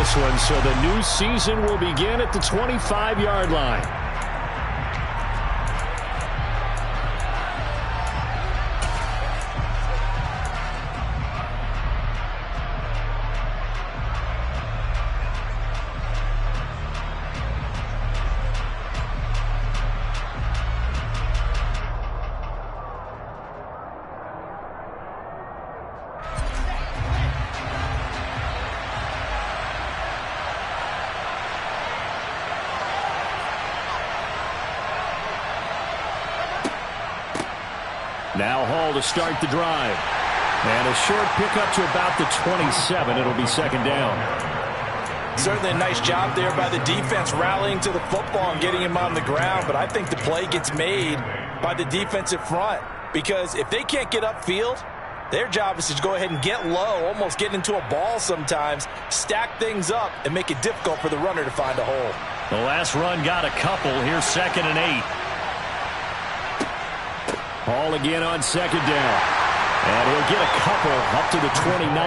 this one, so the new season will begin at the 25-yard line. Now Hall to start the drive. And a short pickup to about the 27. It'll be second down. Certainly a nice job there by the defense rallying to the football and getting him on the ground. But I think the play gets made by the defensive front. Because if they can't get upfield, their job is to go ahead and get low, almost get into a ball sometimes, stack things up, and make it difficult for the runner to find a hole. The last run got a couple. Here's 2nd and 8. Hall again on second down. And he'll get a couple up to the 29.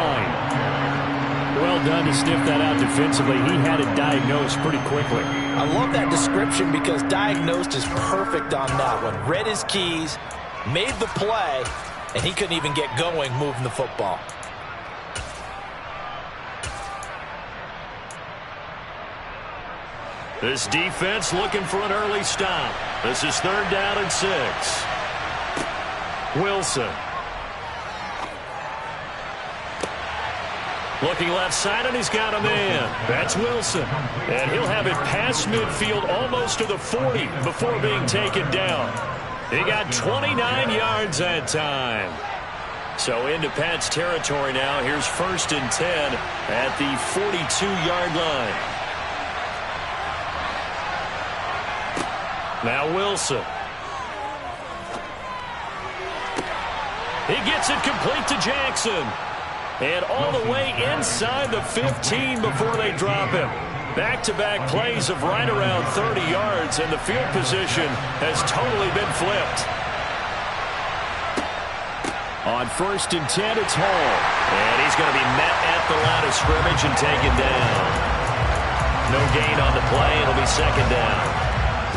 Well done to sniff that out defensively. He had it diagnosed pretty quickly. I love that description because diagnosed is perfect on that one. Read his keys, made the play, and he couldn't even get going moving the football. This defense looking for an early stop. This is 3rd down and 6. Wilson. Looking left side, and he's got a man. That's Wilson. And he'll have it past midfield almost to the 40 before being taken down. He got 29 yards that time. So into Pat's territory now. Here's 1st and 10 at the 42-yard line. Now Wilson. He gets it complete to Jackson. And all the way inside the 15 before they drop him. Back-to-back plays of right around 30 yards, and the field position has totally been flipped. On 1st and 10, it's Hall. And he's going to be met at the line of scrimmage and taken down. No gain on the play. It'll be 2nd down.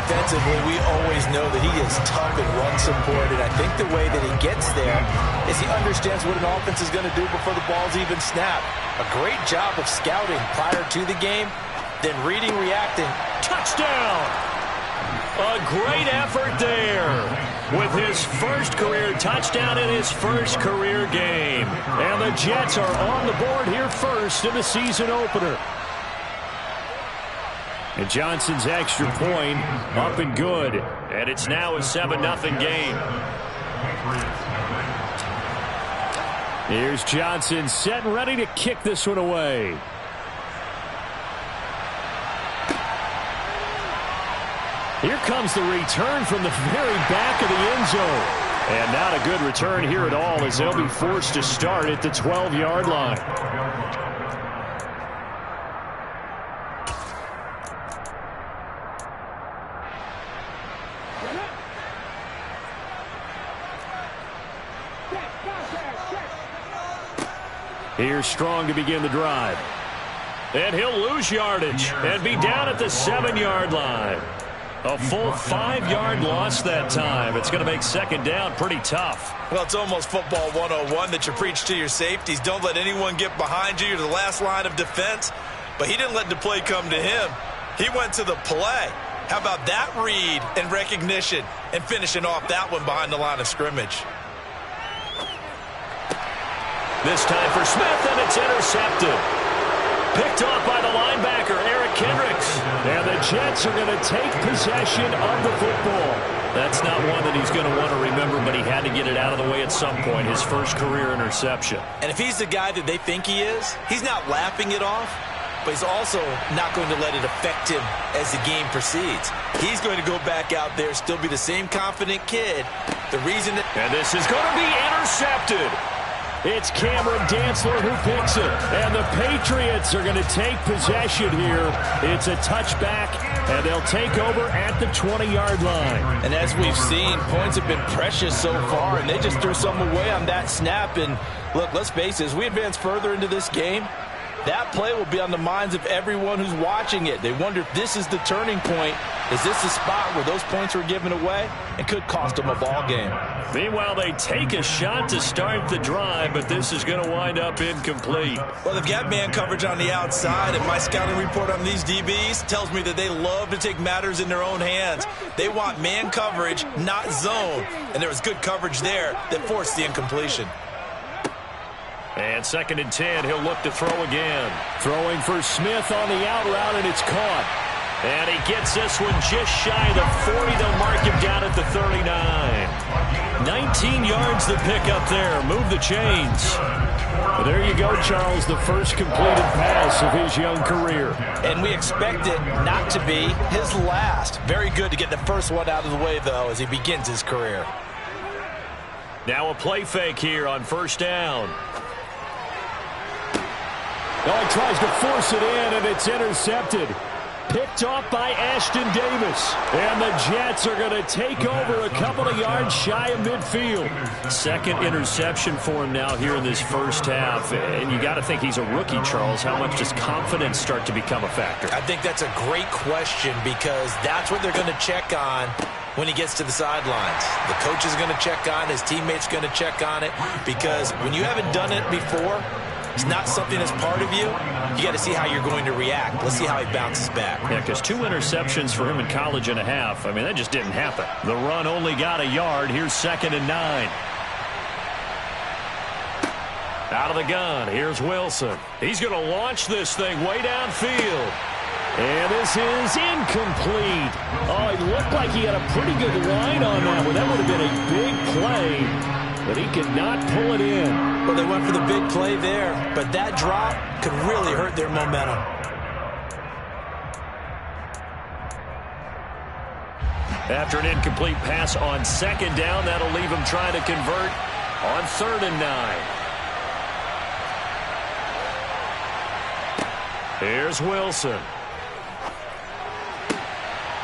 Defensively, we always know that he is tough and run support, and I think the way that he gets there is he understands what an offense is going to do before the ball's even snapped. A great job of scouting prior to the game, then reading, reacting. Touchdown! A great effort there with his first career touchdown in his first career game. And the Jets are on the board here first in the season opener. And Johnson's extra point up and good. And it's now a 7-0 game. Here's Johnson set and ready to kick this one away. Here comes the return from the very back of the end zone. And not a good return here at all as they'll be forced to start at the 12-yard line. Here's Strong to begin the drive. And he'll lose yardage and be down at the 7-yard line. A full 5-yard loss that time. It's going to make 2nd down pretty tough. Well, it's almost football 101 that you preach to your safeties. Don't let anyone get behind you. You're the last line of defense. But he didn't let the play come to him. He went to the play. How about that read and recognition and finishing off that one behind the line of scrimmage? This time for Smith, and it's intercepted. Picked off by the linebacker, Eric Kendricks. And the Jets are going to take possession of the football. That's not one that he's going to want to remember, but he had to get it out of the way at some point, his first career interception. And if he's the guy that they think he is, he's not laughing it off, but he's also not going to let it affect him as the game proceeds. He's going to go back out there, still be the same confident kid. The reason that... And this is going to be intercepted. It's Cameron Dantzler who picks it. And the Patriots are going to take possession here. It's a touchback, and they'll take over at the 20-yard line. And as we've seen, points have been precious so far, and they just threw some away on that snap. And look, let's face it, as we advance further into this game, That play will be on the minds of everyone who's watching it. They wonder if this is the turning point. Is this the spot where those points were given away and could cost them a ball game? Meanwhile, they take a shot to start the drive, but this is going to wind up incomplete. Well, they've got man coverage on the outside, and my scouting report on these DBs tells me that they love to take matters in their own hands. They want man coverage, not zone, and there was good coverage there that forced the incompletion. And 2nd and 10, he'll look to throw again. Throwing for Smith on the out route, and it's caught. And he gets this one just shy of the 40. They'll mark him down at the 39. 19 yards to pick up there. Move the chains. Well, there you go, Charles, the first completed pass of his young career. And we expect it not to be his last. Very good to get the first one out of the way, though, as he begins his career. Now a play fake here on 1st down. Oh, he tries to force it in, and it's intercepted. Picked off by Ashton Davis. And the Jets are going to take over a couple of yards shy of midfield. 2nd interception for him now here in this first half. And you got to think he's a rookie, Charles. How much does confidence start to become a factor? I think that's a great question because that's what they're going to check on when he gets to the sidelines. The coach is going to check on, his teammates going to check on it, because when you haven't done it before, it's not something that's part of you. You got to see how you're going to react. Let's see how he bounces back. Yeah, because 2 interceptions for him in college and a half. I mean, that just didn't happen. The run only got a yard. Here's 2nd and 9. Out of the gun, here's Wilson. He's going to launch this thing way downfield. And this is incomplete. Oh, it looked like he had a pretty good line on that one. That would have been a big play. But he could not pull it in. Well, they went for the big play there, but that drop could really hurt their momentum. After an incomplete pass on 2nd down, that'll leave him trying to convert on 3rd and 9. Here's Wilson.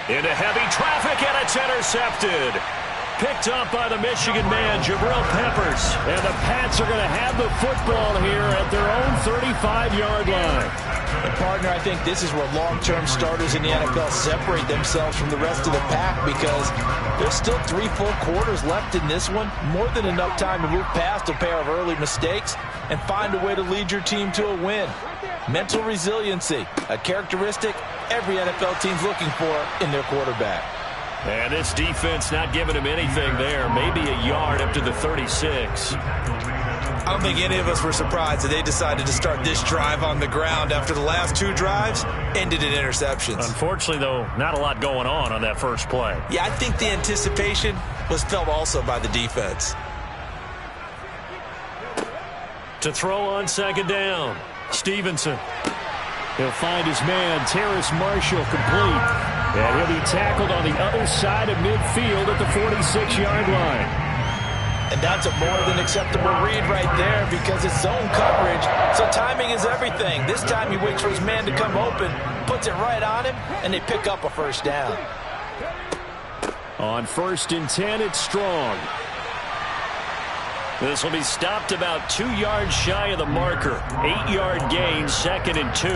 Into heavy traffic, and it's intercepted. Picked up by the Michigan man, Jabril Peppers. And the Pats are going to have the football here at their own 35-yard line. And partner, I think this is where long-term starters in the NFL separate themselves from the rest of the pack, because there's still 3 full quarters left in this one. More than enough time to move past a pair of early mistakes and find a way to lead your team to a win. Mental resiliency, a characteristic every NFL team's looking for in their quarterback. And this defense not giving him anything there. Maybe a yard up to the 36. I don't think any of us were surprised that they decided to start this drive on the ground after the last 2 drives ended in interceptions. Unfortunately, though, not a lot going on that first play. Yeah, I think the anticipation was felt also by the defense. To throw on 2nd down, Stevenson. He'll find his man, Terrace Marshall, complete. And he'll be tackled on the other side of midfield at the 46-yard line. And that's a more than acceptable read right there, because it's zone coverage, so timing is everything. This time he waits for his man to come open, puts it right on him, and they pick up a 1st down. On 1st and 10, it's Strong. This will be stopped about 2 yards shy of the marker. 8-yard gain, 2nd and 2.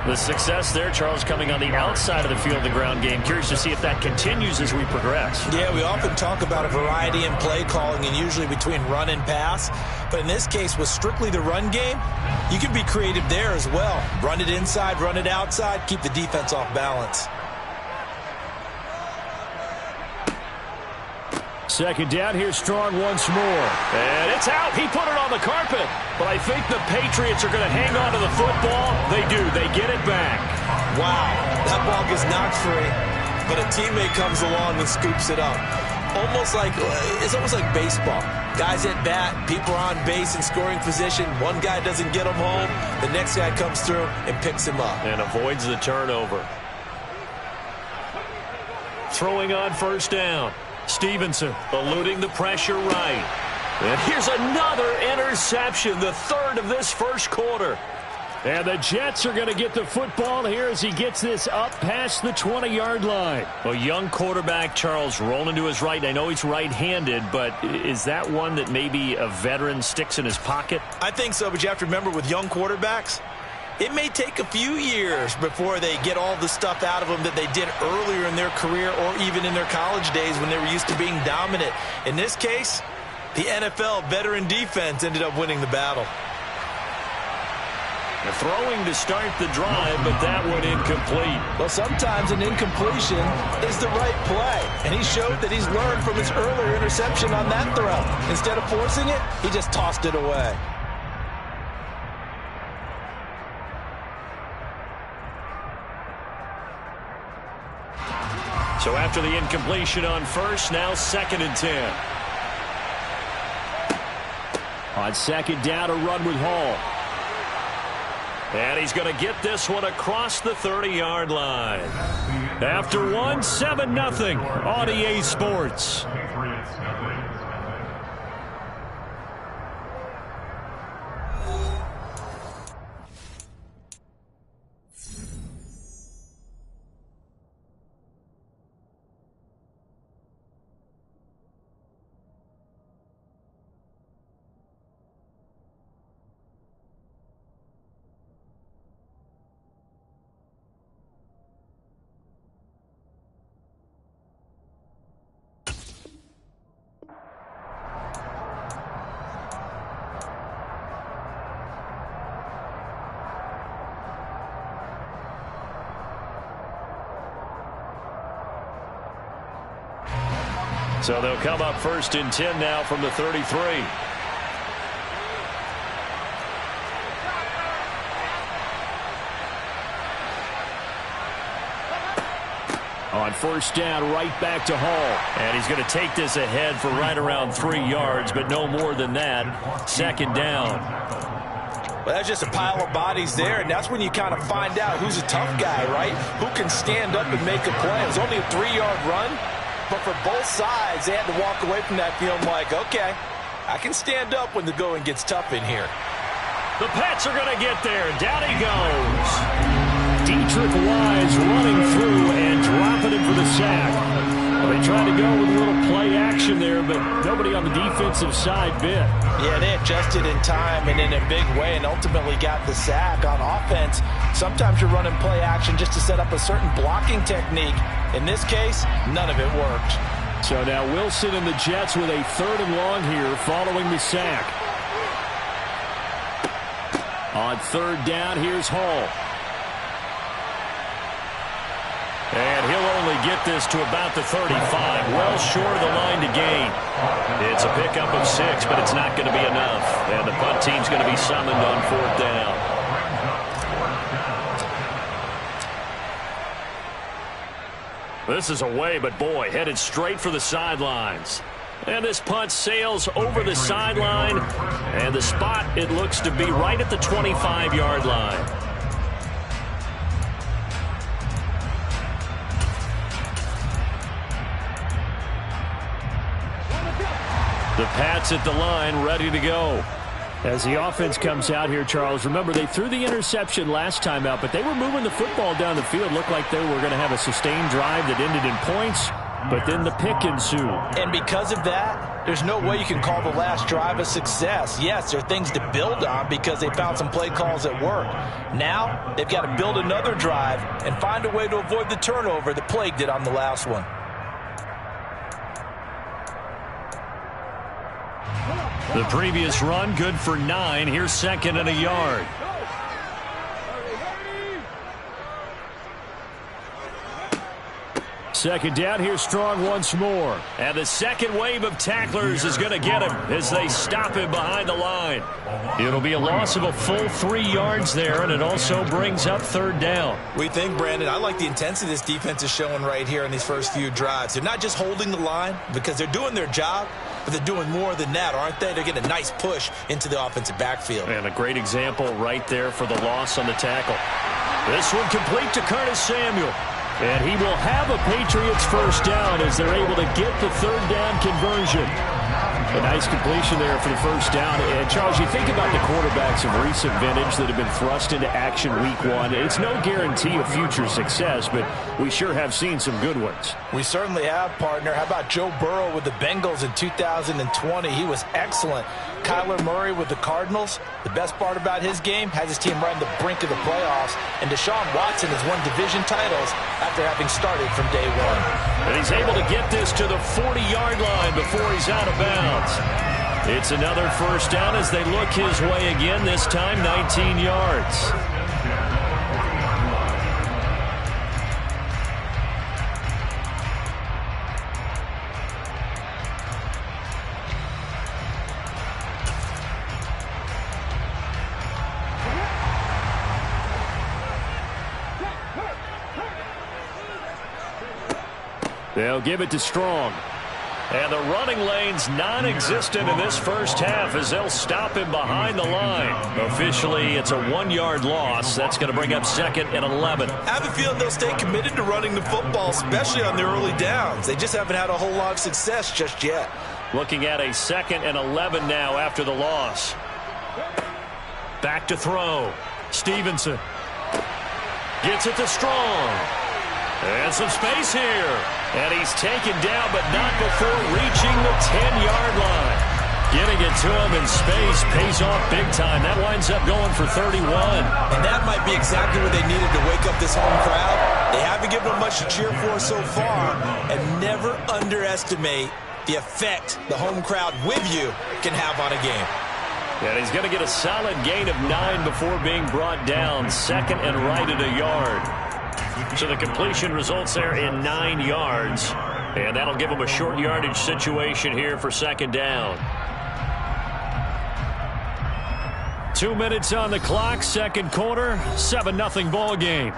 The success there, Charles, coming on the outside of the field, the ground game. Curious to see if that continues as we progress. Yeah, we often talk about a variety in play calling and usually between run and pass. But in this case, with strictly the run game, you can be creative there as well. Run it inside, run it outside, keep the defense off balance. 2nd down, here's Strong once more. And it's out. He put it on the carpet. But I think the Patriots are going to hang on to the football. They do. They get it back. Wow, that ball gets knocked free, but a teammate comes along and scoops it up. It's almost like baseball. Guys at bat, people are on base in scoring position. One guy doesn't get him home. The next guy comes through and picks him up. And avoids the turnover. Throwing on 1st down. Stevenson eluding the pressure right. And here's another interception, the 3rd of this first quarter. And the Jets are going to get the football here as he gets this up past the 20-yard line. Well, young quarterback Charles rolling to his right. I know he's right-handed, but is that one that maybe a veteran sticks in his pocket? I think so, but you have to remember with young quarterbacks, it may take a few years before they get all the stuff out of them that they did earlier in their career or even in their college days when they were used to being dominant. In this case, the NFL veteran defense ended up winning the battle. Throwing to start the drive, but that one incomplete. Well, sometimes an incompletion is the right play, and he showed that he's learned from his earlier interception on that throw. Instead of forcing it, he just tossed it away. So after the incompletion on first, now 2nd and 10. On 2nd down, a run with Hall. And he's going to get this one across the 30-yard line. After one, 7-0 on EA Sports. So they'll come up 1st and 10 now from the 33. On 1st down, right back to Hall. And he's going to take this ahead for right around 3 yards, but no more than that. 2nd down. Well, that's just a pile of bodies there, and that's when you kind of find out who's a tough guy, right? Who can stand up and make a play. It was only a 3-yard run, but for both sides, they had to walk away from that feeling like, okay, I can stand up when the going gets tough in here. The Pats are going to get there. Down he goes. Dietrich Wise running through and dropping him for the sack. Well, they tried to go with a little play action there, but nobody on the defensive side bit. Yeah, they adjusted in time and in a big way and ultimately got the sack. On offense, sometimes you're running play action just to set up a certain blocking technique. In this case, none of it worked. So now Wilson and the Jets with a 3rd and long here following the sack. On 3rd down, here's Hall. And he'll only get this to about the 35, well short of the line to gain. It's a pickup of 6, but it's not going to be enough. And the punt team's going to be summoned on 4th down. This is away, but boy, headed straight for the sidelines. And this punt sails over the sideline. And the spot, it looks to be right at the 25-yard line. The Pats at the line, ready to go. As the offense comes out here, Charles, remember they threw the interception last time out, but they were moving the football down the field. Looked like they were going to have a sustained drive that ended in points, but then the pick ensued. And because of that, there's no way you can call the last drive a success. Yes, there are things to build on because they found some play calls that work. Now, they've got to build another drive and find a way to avoid the turnover that plagued it on the last one. The previous run, good for 9. Here's 2nd and a yard. Second down, here's Strong once more. And the second wave of tacklers is going to get him as they stop him behind the line. It'll be a loss of a full 3 yards there, and it also brings up 3rd down. We think, Brandon, I like the intensity this defense is showing right here in these first few drives. They're not just holding the line because they're doing their job, but they're doing more than that, aren't they? They're getting a nice push into the offensive backfield. And a great example right there for the loss on the tackle. This one complete to Curtis Samuel. And he will have a Patriots first down as they're able to get the 3rd down conversion. A nice completion there for the first down. And Charles, you think about the quarterbacks of recent vintage that have been thrust into action week one. It's no guarantee of future success, but we sure have seen some good ones. We certainly have, partner. How about Joe Burrow with the Bengals in 2020? He was excellent. Kyler Murray with the Cardinals. The best part about his game, has his team right on the brink of the playoffs. And Deshaun Watson has won division titles after having started from day one. And he's able to get this to the 40-yard line before he's out of bounds. It's another first down as they look his way again, this time 19 yards. They'll give it to Strong. And the running lane's non-existent in this first half as they'll stop him behind the line. Officially, it's a 1-yard loss. That's going to bring up 2nd and 11. I have a feeling they'll stay committed to running the football, especially on their early downs. They just haven't had a whole lot of success just yet. Looking at a 2nd and 11 now after the loss. Back to throw. Stevenson. Gets it to Strong. And some space here. And he's taken down, but not before reaching the 10-yard line. Getting it to him in space pays off big time. That winds up going for 31. And that might be exactly what they needed to wake up this home crowd. They haven't given them much to cheer for so far. And never underestimate the effect the home crowd with you can have on a game. And he's going to get a solid gain of 9 before being brought down. 2nd and right at a yard. So the completion results there in 9 yards. And that'll give them a short yardage situation here for 2nd down. 2 minutes on the clock, 2nd quarter, 7-0 ball game.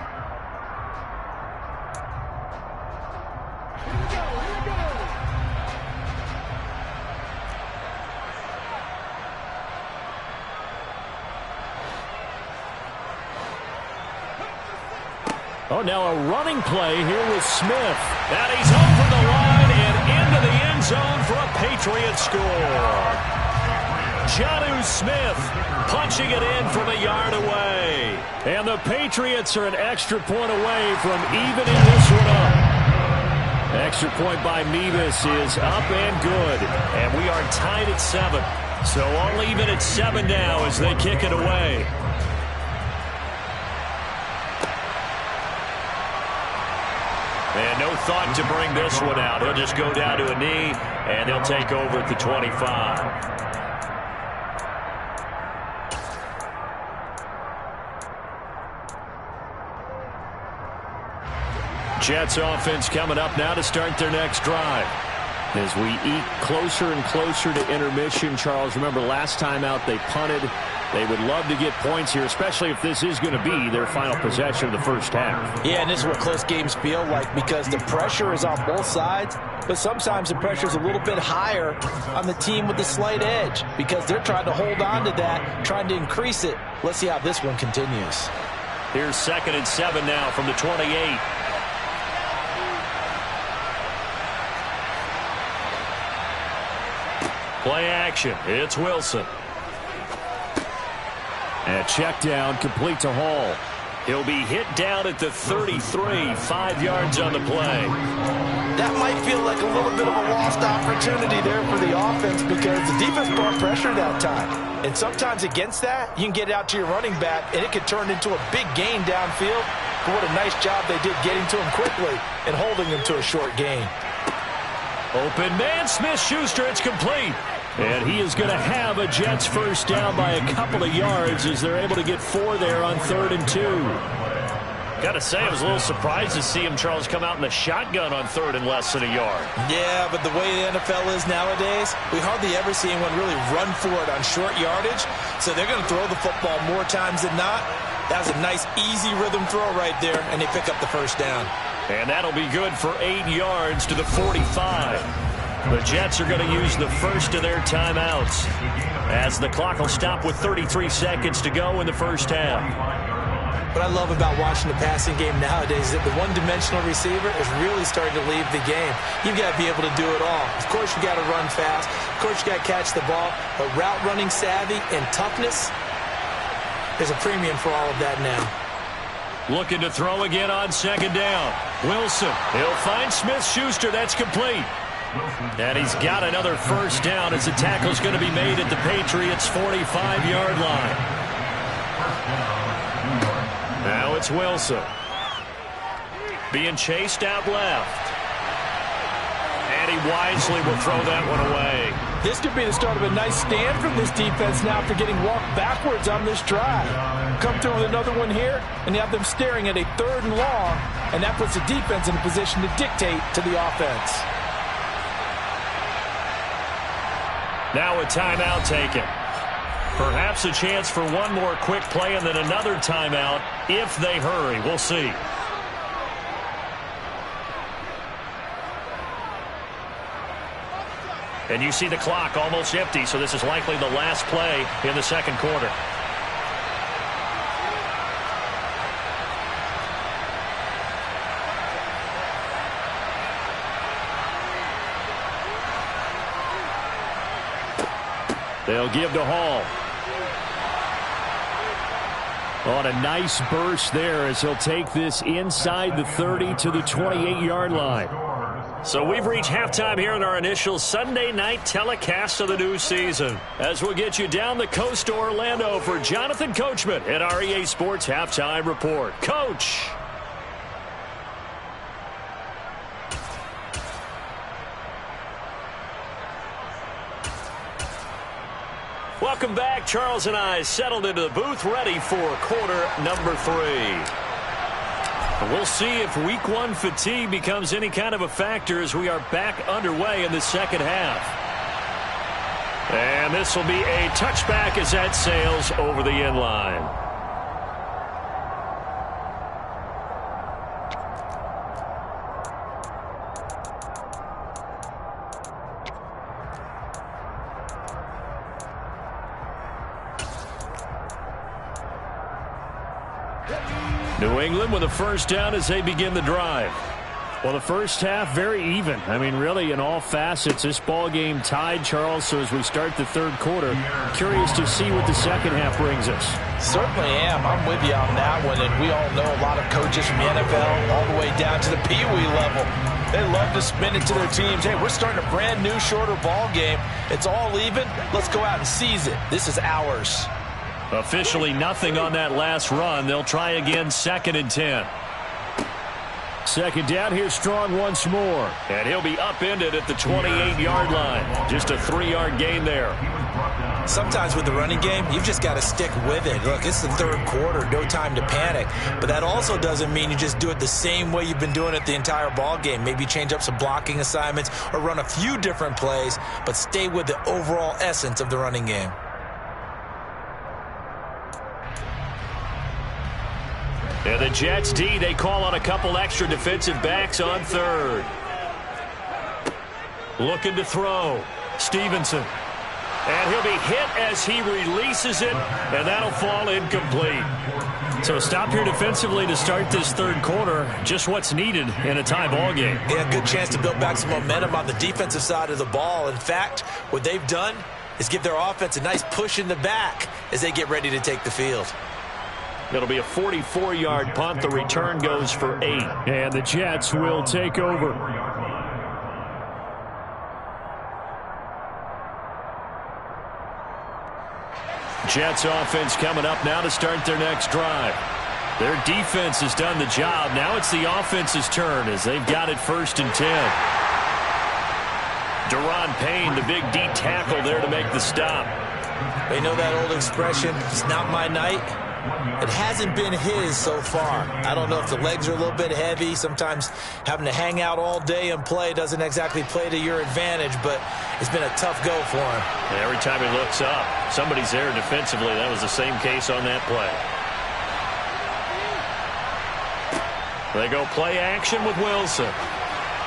Oh, now a running play here with Smith. And he's over the line and into the end zone for a Patriot score. Jonnu Smith punching it in from a yard away. And the Patriots are an extra point away from evening this one up. Extra point by Mevis is up and good. And we are tied at 7. So all even at 7 now as they kick it away. And no thought to bring this one out. He'll just go down to a knee, and they'll take over at the 25. Jets offense coming up now to start their next drive. As we eke closer and closer to intermission, Charles, remember last time out they punted. They would love to get points here, especially if this is going to be their final possession of the first half. Yeah, and this is what close games feel like because the pressure is on both sides, but sometimes the pressure is a little bit higher on the team with the slight edge because they're trying to hold on to that, trying to increase it. Let's see how this one continues. Here's 2nd and 7 now from the 28. Play action. It's Wilson. And check down, complete to Hall. He'll be hit down at the 33, 5 yards on the play. That might feel like a little bit of a lost opportunity there for the offense because the defense brought pressure that time. And sometimes against that, you can get it out to your running back, and it could turn into a big gain downfield. But what a nice job they did getting to him quickly and holding him to a short gain. Open man, Smith-Schuster, it's complete. And he is going to have a Jets first down by a couple of yards as they're able to get 4 there on 3rd and 2. Got to say, I was a little surprised to see him, Charles, come out in the shotgun on 3rd and less than a yard. Yeah, but the way the NFL is nowadays, we hardly ever see anyone really run for it on short yardage. So they're going to throw the football more times than not. That was a nice, easy rhythm throw right there, and they pick up the first down. And that'll be good for 8 yards to the 45. The Jets are going to use the first of their timeouts as the clock will stop with 33 seconds to go in the first half. What I love about watching the passing game nowadays is that the one-dimensional receiver is really starting to leave the game. You've got to be able to do it all. Of course, you got to run fast. Of course, you got to catch the ball. But route running savvy and toughness, there's a premium for all of that now. Looking to throw again on second down. Wilson. He'll find Smith-Schuster. That's complete. And he's got another first down as the tackle's going to be made at the Patriots' 45-yard line. Now it's Wilson. Being chased out left. And he wisely will throw that one away. This could be the start of a nice stand from this defense now after getting walked backwards on this drive. Come through with another one here, and you have them staring at a 3rd and long, and that puts the defense in a position to dictate to the offense. Now a timeout taken. Perhaps a chance for one more quick play and then another timeout if they hurry. We'll see. And you see the clock almost empty, so this is likely the last play in the second quarter. They'll give to Hall. On a nice burst there as he'll take this inside the 30 to the 28-yard line. So we've reached halftime here in our initial Sunday night telecast of the new season. As we'll get you down the coast to Orlando for Jonathan Coachman at our EA Sports Halftime Report. Coach! Welcome back. Charles and I settled into the booth ready for quarter number 3. We'll see if week 1 fatigue becomes any kind of a factor as we are back underway in the second half. And this will be a touchback as that sails over the end line. New England with a first down as they begin the drive. Well, the first half, very even. I mean, really, in all facets, this ball game tied, Charles. So as we start the third quarter, curious to see what the second half brings us. Certainly am. I'm with you on that one. And we all know a lot of coaches from the NFL all the way down to the Pee Wee level. They love to spin it to their teams. Hey, we're starting a brand new, shorter ball game. It's all even. Let's go out and seize it. This is ours. Officially nothing on that last run. They'll try again, 2nd and 10. Second down here, Strong once more. And he'll be upended at the 28-yard line. Just a 3-yard gain there. Sometimes with the running game, you've just got to stick with it. Look, it's the third quarter, no time to panic. But that also doesn't mean you just do it the same way you've been doing it the entire ball game. Maybe change up some blocking assignments or run a few different plays, but stay with the overall essence of the running game. And the Jets D, they call on a couple extra defensive backs on third. Looking to throw. Stevenson. And he'll be hit as he releases it, and that'll fall incomplete. So stop here defensively to start this third quarter. Just what's needed in a tie ball game. Yeah, good chance to build back some momentum on the defensive side of the ball. In fact, what they've done is give their offense a nice push in the back as they get ready to take the field. It'll be a 44-yard punt. The return goes for 8. And the Jets will take over. Jets offense coming up now to start their next drive. Their defense has done the job. Now it's the offense's turn as they've got it 1st and 10. Deron Payne, the big D tackle there to make the stop. They know that old expression, it's not my night. It hasn't been his so far. I don't know if the legs are a little bit heavy. Sometimes having to hang out all day and play doesn't exactly play to your advantage, but it's been a tough go for him. And every time he looks up, somebody's there defensively. That was the same case on that play. They go play action with Wilson.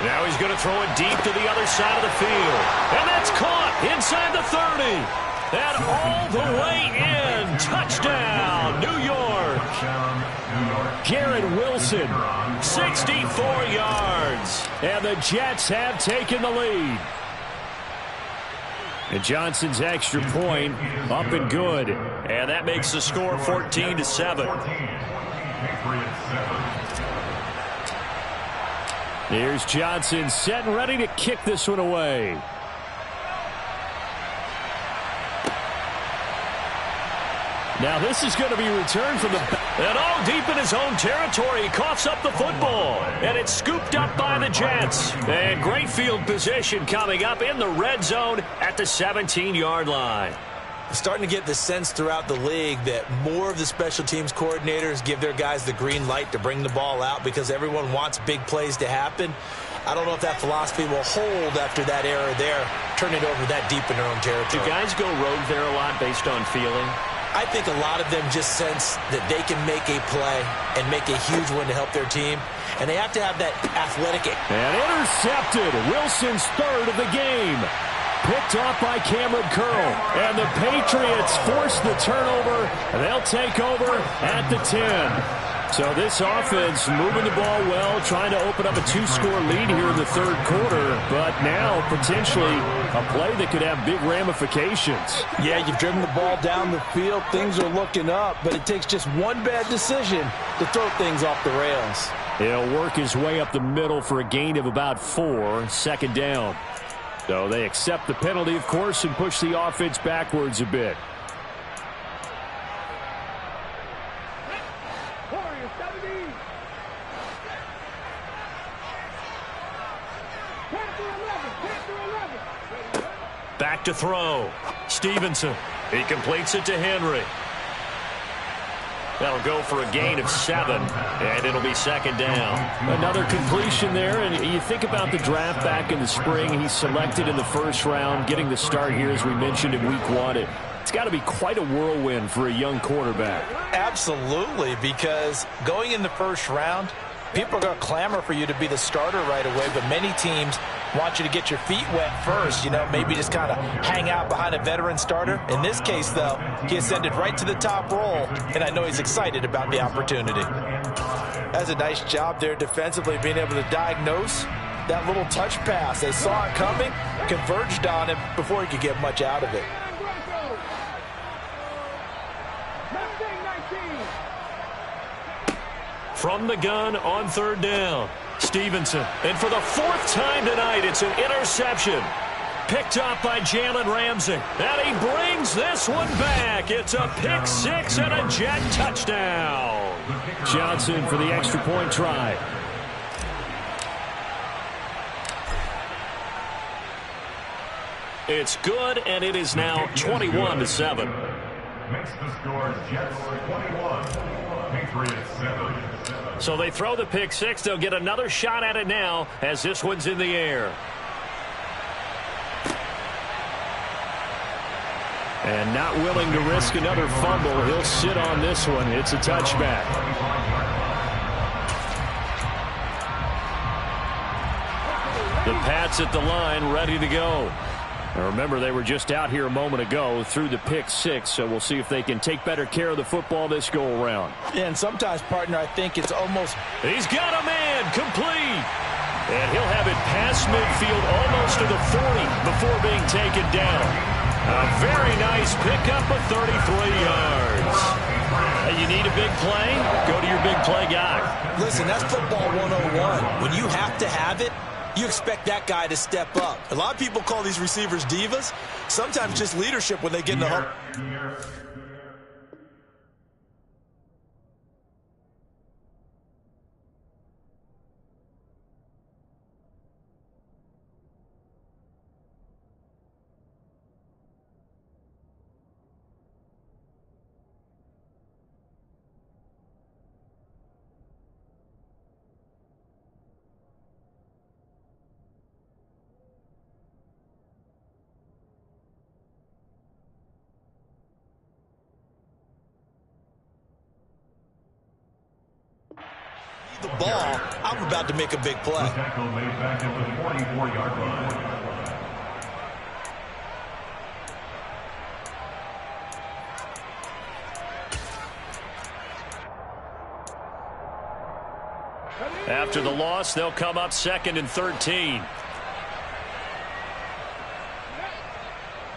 Now he's going to throw it deep to the other side of the field. And that's caught inside the 30. And all the way in. Touchdown, New York. Garrett Wilson. 64 yards. And the Jets have taken the lead. And Johnson's extra point up and good. And that makes the score 14-7. Here's Johnson set and ready to kick this one away. Now this is going to be returned from the back. And all deep in his own territory, he coughs up the football. And it's scooped up by the Jets. And great field position coming up in the red zone at the 17-yard line. Starting to get the sense throughout the league that more of the special teams coordinators give their guys the green light to bring the ball out because everyone wants big plays to happen. I don't know if that philosophy will hold after that error there, turn it over that deep in their own territory. Do guys go rogue there a lot based on feeling? I think a lot of them just sense that they can make a play and make a huge one to help their team, and they have to have that athletic. And intercepted. Wilson's third of the game. Picked off by Cameron Curl. And the Patriots force the turnover. They'll take over at the 10. So this offense moving the ball well, trying to open up a two-score lead here in the third quarter. But now potentially a play that could have big ramifications. Yeah, you've driven the ball down the field. Things are looking up, but it takes just one bad decision to throw things off the rails. He'll work his way up the middle for a gain of about 4, second down. So they accept the penalty, of course, and push the offense backwards a bit. Back to throw. Stevenson. He completes it to Henry. That'll go for a gain of 7, and it'll be second down. Another completion there, and you think about the draft back in the spring. He's selected in the first round, getting the start here, as we mentioned, in week 1. It's got to be quite a whirlwind for a young quarterback. Absolutely, because going in the first round, people are going to clamor for you to be the starter right away, but many teams want you to get your feet wet first, maybe just kind of hang out behind a veteran starter. In this case, though, he ascended right to the top roll, and I know he's excited about the opportunity. That's a nice job there defensively, being able to diagnose that little touch pass. They saw it coming, converged on him before he could get much out of it. From the gun on third down, Stevenson. And for the 4th time tonight, it's an interception. Picked up by Jalen Ramsey. And he brings this one back. It's a pick 6 and a Jet touchdown. Johnson for the extra point try. It's good, and it is now 21-7. Makes the score Jets 21, Patriots 7. So they throw the pick 6. They'll get another shot at it now as this one's in the air. And not willing to risk another fumble. He'll sit on this one. It's a touchback. The Pats at the line, ready to go. Now remember, they were just out here a moment ago through the pick 6, so we'll see if they can take better care of the football this go-around. And sometimes, partner, I think it's almost... He's got a man, complete. And he'll have it past midfield almost to the 40 before being taken down. A very nice pickup of 33 yards. Hey, you need a big play? Go to your big play guy. Listen, that's football 101. When you have to have it, you expect that guy to step up. A lot of people call these receivers divas. Sometimes just leadership when they get in the hump. The ball, I'm about to make a big play. Tackle made back at the 44-yard line. After the loss, they'll come up 2nd and 13.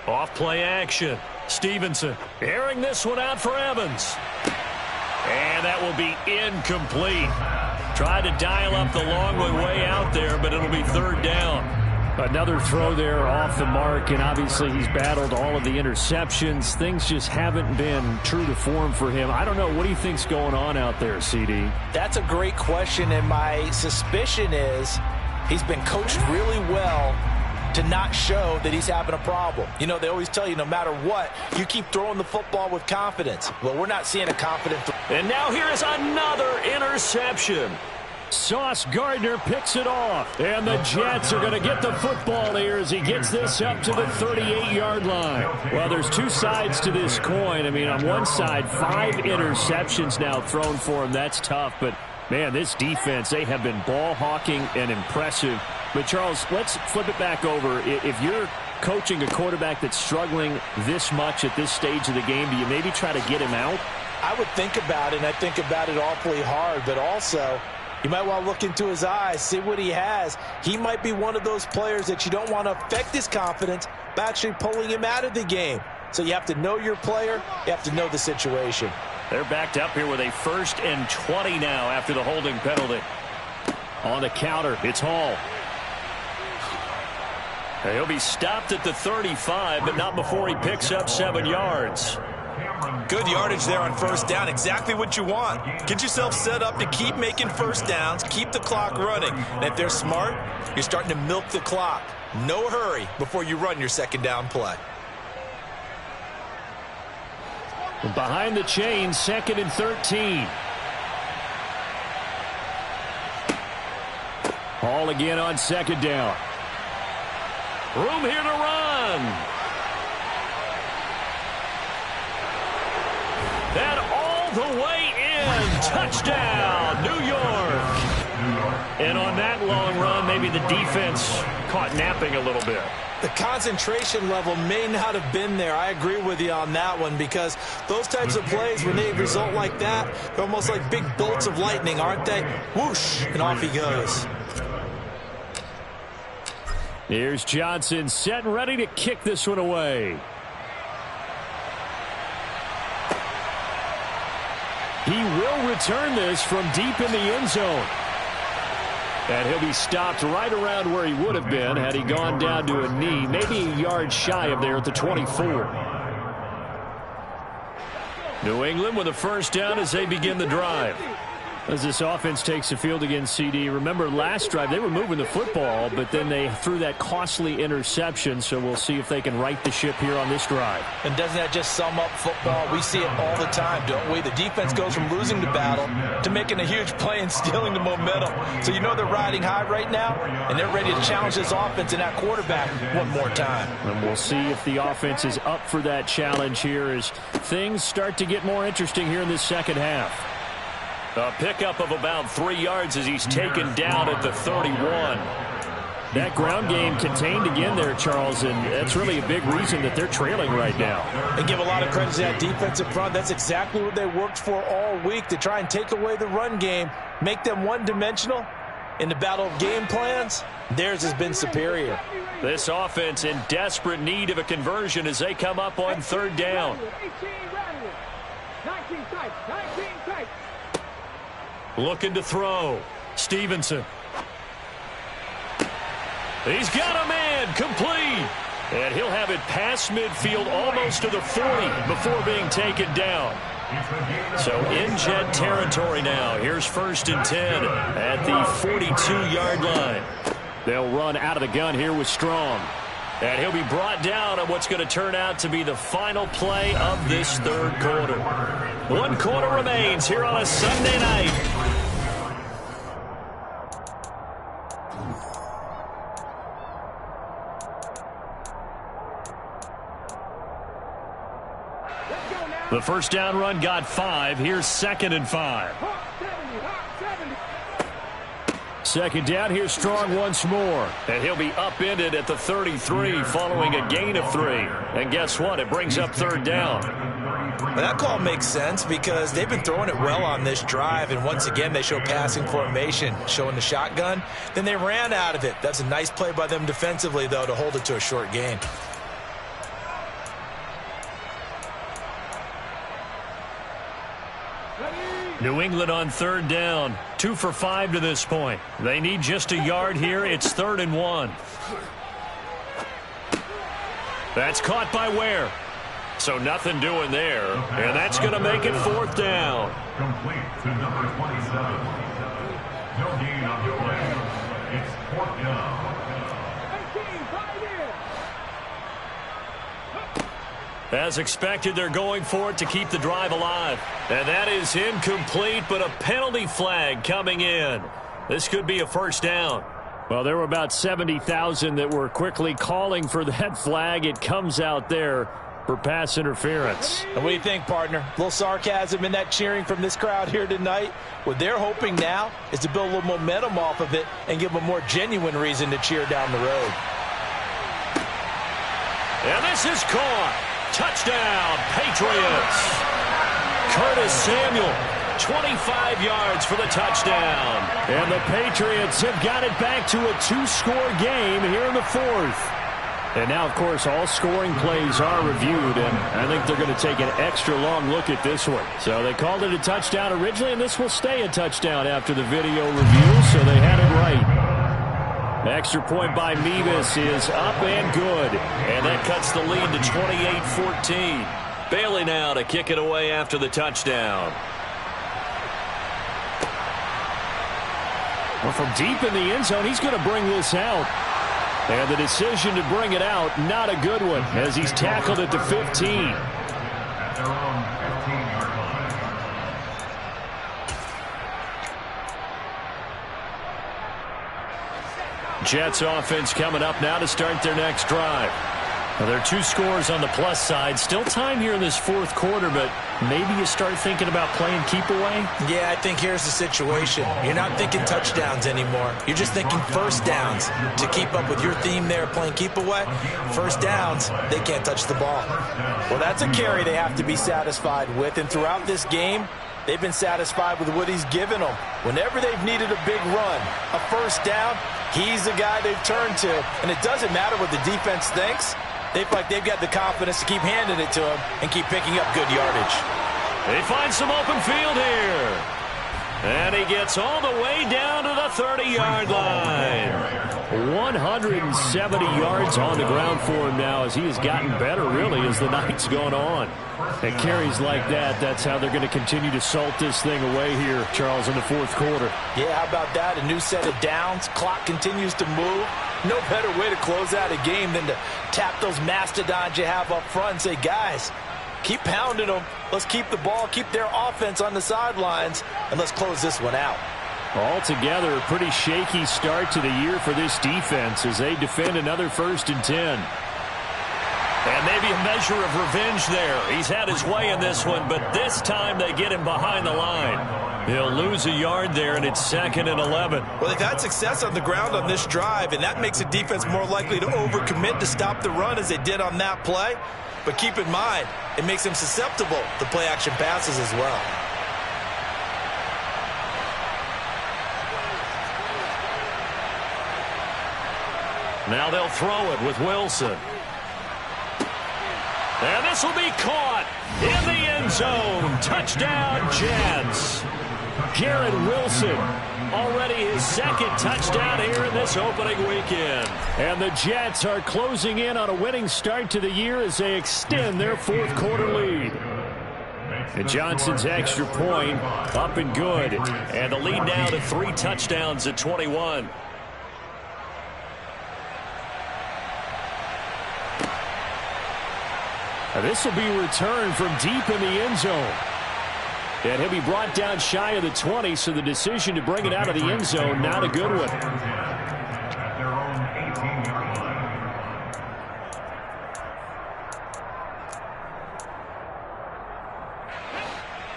Off play action. Stevenson airing this one out for Evans. And that will be incomplete. Tried to dial up the long way out there, but it'll be 3rd down. Another throw there off the mark, and obviously he's battled all of the interceptions. Things just haven't been true to form for him. I don't know. What do you think's going on out there, CD? That's a great question, and my suspicion is he's been coached really well to not show that he's having a problem. You know, they always tell you no matter what, you keep throwing the football with confidence. Well, we're not seeing a confident. And now here is another interception. Sauce Gardner picks it off, and the Jets are going to get the football here as he gets this up to the 38-yard line. Well, there's two sides to this coin. I mean, on one side, 5 interceptions now thrown for him. That's tough, but, man, this defense, they have been ball hawking and impressive. But, Charles, let's flip it back over. If you're coaching a quarterback that's struggling this much at this stage of the game, do you maybe try to get him out? I would think about it, and I think about it awfully hard, but also you might want to look into his eyes, see what he has. He might be one of those players that you don't want to affect his confidence by actually pulling him out of the game. So you have to know your player. You have to know the situation. They're backed up here with a 1st and 20 now after the holding penalty. On the counter, it's Hall. He'll be stopped at the 35, but not before he picks up 7 yards. Good yardage there on 1st down. Exactly what you want. Get yourself set up to keep making 1st downs, keep the clock running. And if they're smart, you're starting to milk the clock. No hurry before you run your 2nd down play. Behind the chain, 2nd and 13. Hall again on 2nd down. Room here to run. And all the way in. Touchdown, New York. And on that long run, maybe the defense caught napping a little bit. The concentration level may not have been there. I agree with you on that one, because those types of plays, when they result like that, they're almost like big bolts of lightning, aren't they? Whoosh, and off he goes. Here's Johnson set and ready to kick this one away. He will return this from deep in the end zone. And he'll be stopped right around where he would have been had he gone down to a knee, maybe a yard shy of there at the 24. New England with a 1st down as they begin the drive. As this offense takes the field against CD, remember last drive they were moving the football, but then they threw that costly interception, so we'll see if they can right the ship here on this drive. And doesn't that just sum up football? We see it all the time, don't we? The defense goes from losing the battle to making a huge play and stealing the momentum. So you know they're riding high right now, and they're ready to challenge this offense and that quarterback one more time. And we'll see if the offense is up for that challenge here as things start to get more interesting here in this 2nd half. A pickup of about 3 yards as he's taken down at the 31. That ground game contained again there, Charles, and that's really a big reason that they're trailing right now. And give a lot of credit to that defensive front. That's exactly what they worked for all week, to try and take away the run game, make them one-dimensional. In the battle of game plans, theirs has been superior. This offense in desperate need of a conversion as they come up on 3rd down. Looking to throw. Stevenson. He's got a man complete. And he'll have it past midfield almost to the 40 before being taken down. So in Jet territory now. Here's 1st and 10 at the 42-yard line. They'll run out of the gun here with Strong. And he'll be brought down on what's going to turn out to be the final play of this 3rd quarter. 1 quarter remains here on a Sunday night. The 1st down run got 5. Here's 2nd and 5. 2nd down, here's Strong once more. And he'll be upended at the 33 following a gain of 3. And guess what? It brings up 3rd down. Well, that call makes sense because they've been throwing it well on this drive, and once again they show passing formation, showing the shotgun. Then they ran out of it. That's a nice play by them defensively, though, to hold it to a short gain. New England on third down. 2 for 5 to this point. They need just a yard here. It's 3rd and 1. That's caught by Ware. So nothing doing there. And that's going to make it 4th down. Complete to number 27. No gain on the play. It's 4th down. As expected, they're going for it to keep the drive alive. And that is incomplete, but a penalty flag coming in. This could be a 1st down. Well, there were about 70,000 that were quickly calling for that flag. It comes out there for pass interference. And what do you think, partner? A little sarcasm in that cheering from this crowd here tonight. What they're hoping now is to build a little momentum off of it and give them a more genuine reason to cheer down the road. And this is caught. Touchdown, Patriots. Curtis Samuel, 25 yards for the touchdown. And the Patriots have got it back to a 2-score game here in the 4th. And now, of course, all scoring plays are reviewed, and I think they're going to take an extra long look at this one. So they called it a touchdown originally, and this will stay a touchdown after the video review, so they had it right. The extra point by Mevis is up and good. And that cuts the lead to 28-14. Bailey now to kick it away after the touchdown. Well, from deep in the end zone, he's going to bring this out. And the decision to bring it out, not a good one, as he's tackled at the 15. At their own 15-yard line. Jets offense coming up now to start their next drive. Now, there are 2 scores on the plus side. Still time here in this 4th quarter, but maybe you start thinking about playing keep away? Yeah, I think here's the situation. You're not thinking touchdowns anymore. You're just thinking 1st downs. To keep up with your theme there, playing keep away, 1st downs, they can't touch the ball. Well, that's a carry they have to be satisfied with, and throughout this game, they've been satisfied with what he's given them. Whenever they've needed a big run, a 1st down, he's the guy they've turned to. And it doesn't matter what the defense thinks. They feel like they've got the confidence to keep handing it to him and keep picking up good yardage. They find some open field here. And he gets all the way down to the 30-yard line. 170 yards on the ground for him now as he has gotten better, really, as the night's gone on. And carries like that, that's how they're going to continue to salt this thing away here, Charles, in the 4th quarter. Yeah, how about that? A new set of downs. Clock continues to move. No better way to close out a game than to tap those mastodons you have up front and say, guys, keep pounding them. Let's keep the ball, keep their offense on the sidelines, and let's close this one out. Altogether, a pretty shaky start to the year for this defense as they defend another 1st and 10. And maybe a measure of revenge there. He's had his way in this one, but this time they get him behind the line. He'll lose a yard there, and it's 2nd and 11. Well, they've had success on the ground on this drive, and that makes the defense more likely to overcommit to stop the run as they did on that play. But keep in mind, it makes them susceptible to play-action passes as well. Now they'll throw it with Wilson. And this will be caught in the end zone. Touchdown, Jets. Garrett Wilson, already his 2nd touchdown here in this opening weekend. And the Jets are closing in on a winning start to the year as they extend their 4th quarter lead. And Johnson's extra point up and good. And the lead now to 3 touchdowns at 21. This will be returned from deep in the end zone. And he'll be brought down shy of the 20, so the decision to bring it out of the end zone, not a good one. At their own 18-yard line.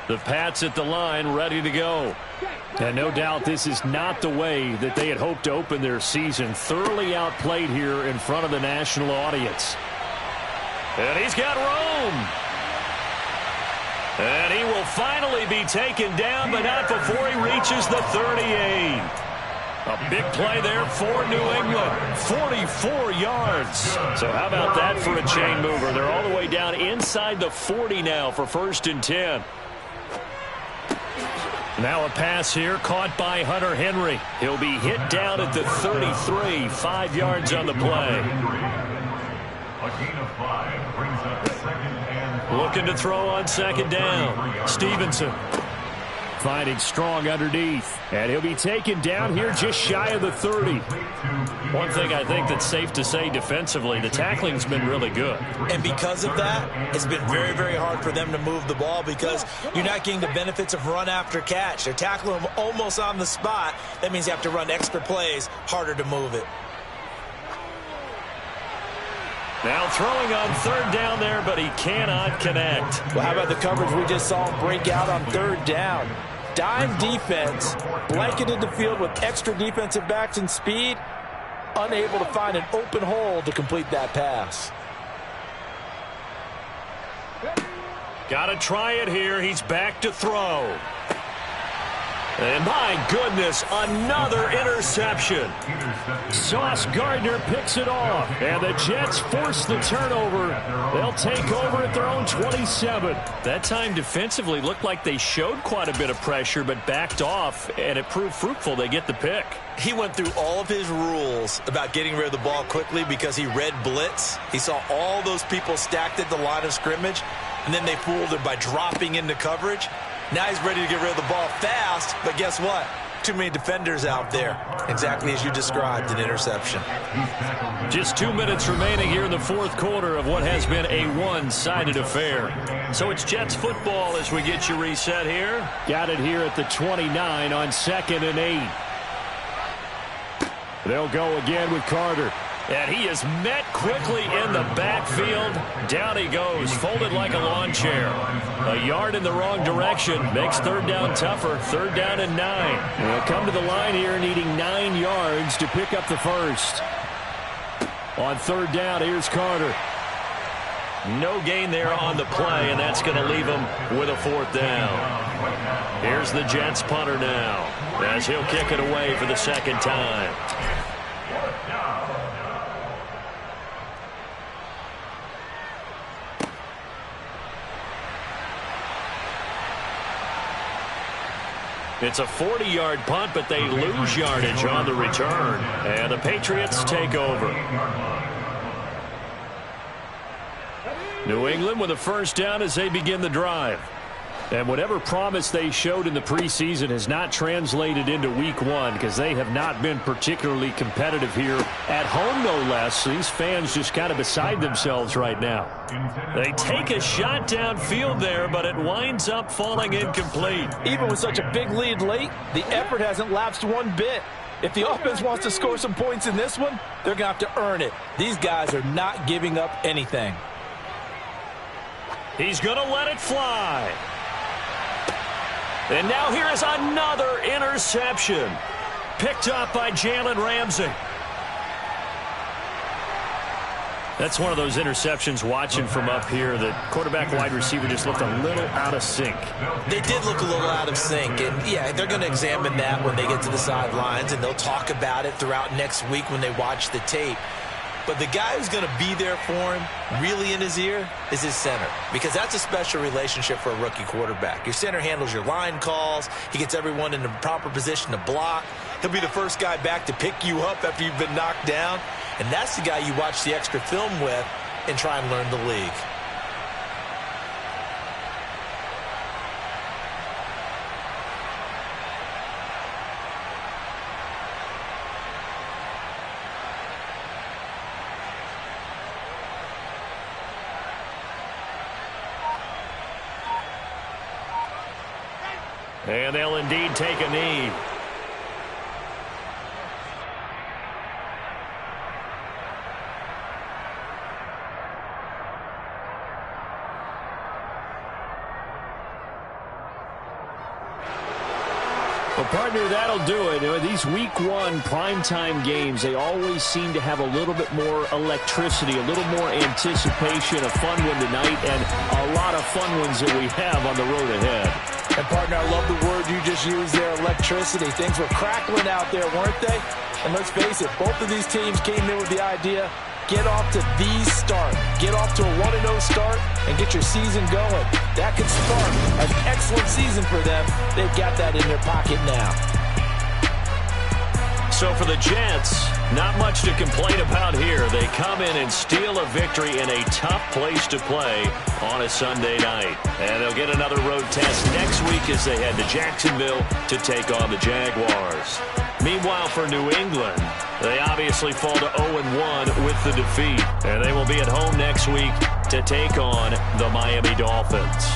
The Pats at the line, ready to go. And no doubt this is not the way that they had hoped to open their season. Thoroughly outplayed here in front of the national audience. And he's got room. And he will finally be taken down, but not before he reaches the 38. A big play there for New England. 44 yards. So how about that for a chain mover? They're all the way down inside the 40 now for 1st and 10. Now a pass here caught by Hunter Henry. He'll be hit down at the 33, 5 yards on the play. A gain of 5 brings up 2nd and 5. Looking to throw on 2nd down. Stevenson finding strong underneath. And he'll be taken down here just shy of the 30. One thing I think that's safe to say defensively, the tackling's been really good. And because of that, it's been very, very hard for them to move the ball because you're not getting the benefits of run after catch. They're tackling them almost on the spot. That means you have to run extra plays, harder to move it. Now throwing on 3rd down there, but he cannot connect. Well, how about the coverage we just saw him break out on 3rd down? Dime defense, blanketed the field with extra defensive backs and speed, unable to find an open hole to complete that pass. Got to try it here. He's back to throw. And my goodness, another interception. Sauce Gardner picks it off, and the Jets force the turnover. They'll take over at their own 27. That time defensively looked like they showed quite a bit of pressure, but backed off, and it proved fruitful. They get the pick. He went through all of his rules about getting rid of the ball quickly because he read blitz. He saw all those people stacked at the line of scrimmage, and then they fooled him by dropping into coverage. Now he's ready to get rid of the ball fast, but guess what? Too many defenders out there. Exactly as you described, an interception. Just 2 minutes remaining here in the 4th quarter of what has been a one-sided affair. So it's Jets football as we get you reset here. Got it here at the 29 on 2nd and 8. They'll go again with Carter. And he is met quickly in the backfield. Down he goes, folded like a lawn chair. A yard in the wrong direction makes 3rd down tougher. 3rd down and 9. They'll come to the line here needing 9 yards to pick up the first. On 3rd down, here's Carter. No gain there on the play, and that's going to leave him with a 4th down. Here's the Jets punter now, as he'll kick it away for the 2nd time. It's a 40-yard punt, but they lose yardage on the return. And the Patriots take over. New England with a 1st down as they begin the drive. And whatever promise they showed in the preseason has not translated into week 1 because they have not been particularly competitive here at home, no less. These fans just kind of beside themselves right now. They take a shot downfield there, but it winds up falling incomplete. Even with such a big lead late, the effort hasn't lapsed one bit. If the offense wants to score some points in this one, they're going to have to earn it. These guys are not giving up anything. He's going to let it fly. And now here is another interception. Picked up by Jalen Ramsey. That's one of those interceptions watching from up here that quarterback wide receiver just looked a little out of sync. They did look a little out of sync. And, yeah, they're going to examine that when they get to the sidelines, and they'll talk about it throughout next week when they watch the tape. But the guy who's going to be there for him, really in his ear, is his center. Because that's a special relationship for a rookie quarterback. Your center handles your line calls. He gets everyone in the proper position to block. He'll be the first guy back to pick you up after you've been knocked down. And that's the guy you watch the extra film with and try and learn the league. And they'll indeed take a knee. Well, partner, that'll do it. These Week 1 primetime games, they always seem to have a little bit more electricity, a little more anticipation, a fun one tonight, and a lot of fun ones that we have on the road ahead. And, partner, I love the word you just used there, electricity. Things were crackling out there, weren't they? And let's face it, both of these teams came in with the idea, get off to the start. Get off to a 1-0 start and get your season going. That could spark an excellent season for them. They've got that in their pocket now. So for the Jets, not much to complain about here. They come in and steal a victory in a tough place to play on a Sunday night. And they'll get another road test next week as they head to Jacksonville to take on the Jaguars. Meanwhile, for New England, they obviously fall to 0-1 with the defeat. And they will be at home next week to take on the Miami Dolphins.